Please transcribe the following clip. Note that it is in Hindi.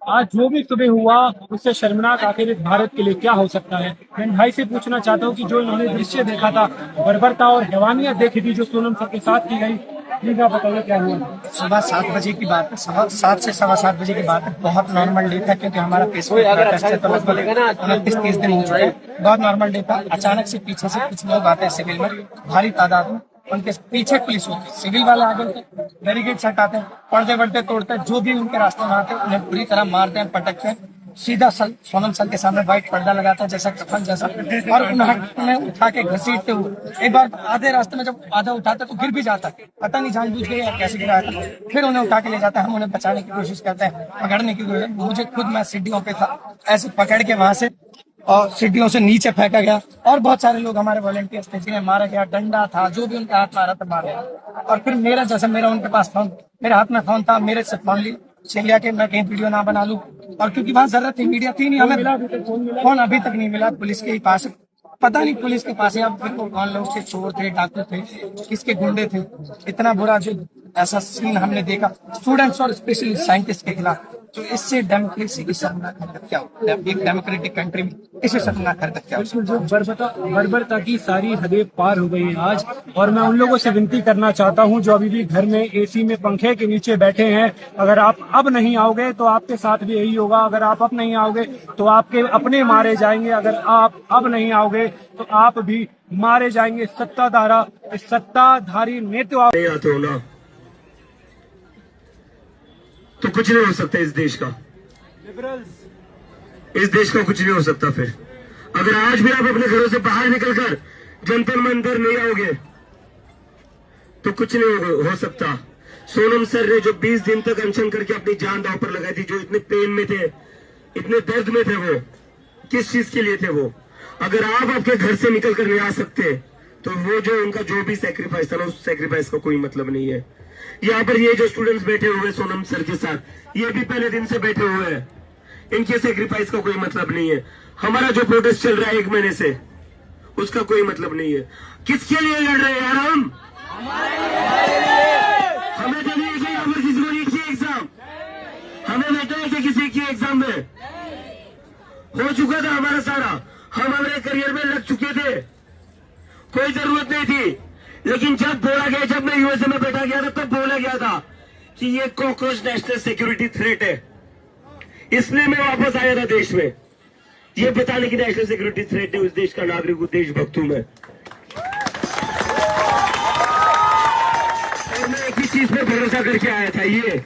आज जो भी सुबह हुआ उससे शर्मनाक आखिर इस भारत के लिए क्या हो सकता है। मैं भाई से पूछना चाहता हूँ कि जो इन्होंने दृश्य देखा था, बर्बरता और हैवानियत देखी थी जो सोनम सर के साथ की गई, प्लीज आप बताइए क्या हुआ। सुबह 7 बजे की बात है, 7 से 7:15 की बात है। बहुत नॉर्मल डे था क्योंकि हमारा फेसबुक टेस्ट है, तो लगभग 29-30 दिन हो चुके हैं। बहुत नॉर्मल डे था। अचानक से पीछे से कुछ लोग आते हैं सिविल में, भारी तादाद में। उनके पीछे पुलिस होती है, सिविल वाले आगे बैरिकेड हटाते हैं, पर्दे वर्दे तोड़ते हैं, जो भी उनके रास्ते में आते हैं उन्हें पूरी तरह मारते हैं, पटकते हैं। सीधा सोनम सर के सामने व्हाइट पर्दा लगाता है जैसा कफन जैसा, और उन्हें उठा के घसीटते हुए एक बार आधे रास्ते में जब आधा उठाता तो गिर भी जाता है, पता नहीं जानबूझ के या कैसे गिरा था। फिर उन्हें उठा के ले जाता है, हम उन्हें बचाने की कोशिश करते हैं, पकड़ने की कोशिश। मुझे खुद, मैं सीढ़ियों पे था, ऐसे पकड़ के वहां से और सीढ़ियों से नीचे फेंका गया, और बहुत सारे लोग हमारे वॉलंटियर्स थे जिन्हें मारा गया, डंडा था, जो भी उनके हाथ में आ रहा था मारा गया। और फिर मेरा जैसे मेरा उनके पास फोन, मेरे हाथ में फोन था, मेरे से फोन लिया कि मैं कहीं वीडियो ना बना लूं, और क्योंकि वहां जरूरत थी, मीडिया थी नहीं, हमें फोन अभी तक नहीं मिला। पुलिस के पास, पता नहीं पुलिस के पास या फिर कौन लोग थे, चोर थे, डाकू थे, किसके गुंडे थे। इतना बुरा जो ऐसा सीन हमने देखा स्टूडेंट्स और स्पेशली साइंटिस्ट के खिलाफ, तो इससे डेमोक्रेसी की शर्मनाक हरकत क्या हो, एक डेमोक्रेटिक कंट्री में इसे शर्मनाक हरकत क्या हो। जो बर्बरता की सारी हदें पार हो गई हैं आज, और मैं उन लोगों से विनती करना चाहता हूं जो अभी भी घर में एसी में पंखे के नीचे बैठे हैं, अगर आप अब नहीं आओगे तो आपके साथ भी यही होगा। अगर आप अब नहीं आओगे तो आपके अपने मारे जाएंगे। अगर आप अब नहीं आओगे तो आप भी मारे जाएंगे। सत्ताधारी नेता तो कुछ नहीं हो सकता इस देश का, इस देश का कुछ नहीं हो सकता। फिर अगर आज भी आप अपने घरों से बाहर निकलकर जंतर मंतर नहीं आओगे तो कुछ नहीं हो सकता। सोनम सर ने जो 20 दिन तक अनशन करके अपनी जान दांव पर लगाई थी, जो इतने पेन में थे, इतने दर्द में थे, वो किस चीज के लिए थे वो? अगर आप आपके घर से निकल कर नहीं आ सकते तो वो जो उनका जो भी सेक्रीफाइस था ना, उस सेक्रीफाइस का कोई मतलब नहीं है। यहाँ पर ये जो स्टूडेंट्स बैठे हुए सोनम सर के साथ, ये भी पहले दिन से बैठे हुए हैं, इनके सेक्रीफाइस का कोई मतलब नहीं है। हमारा जो प्रोटेस्ट चल रहा है 1 महीने से, उसका कोई मतलब नहीं है। किसके लिए लड़ रहे हैं यार हम? हमें तो नहीं है कि किसी को नहीं किया एग्जाम, हमें बैठा है कि किसी की एग्जाम में हो चुका था हमारा सारा, हम हमारे करियर में लग चुके थे, कोई जरूरत नहीं थी। लेकिन जब बोला गया, जब मैं यूएसए में बैठा गया था, तब बोला गया था कि ये कॉकरोच नेशनल सिक्योरिटी थ्रेट है, इसलिए मैं वापस आया था देश में, ये बताने की नेशनल सिक्योरिटी थ्रेट है उस देश का नागरिक हूं, देशभक्त हूं मैं। और मैं एक ही चीज पे भरोसा करके आया था, ये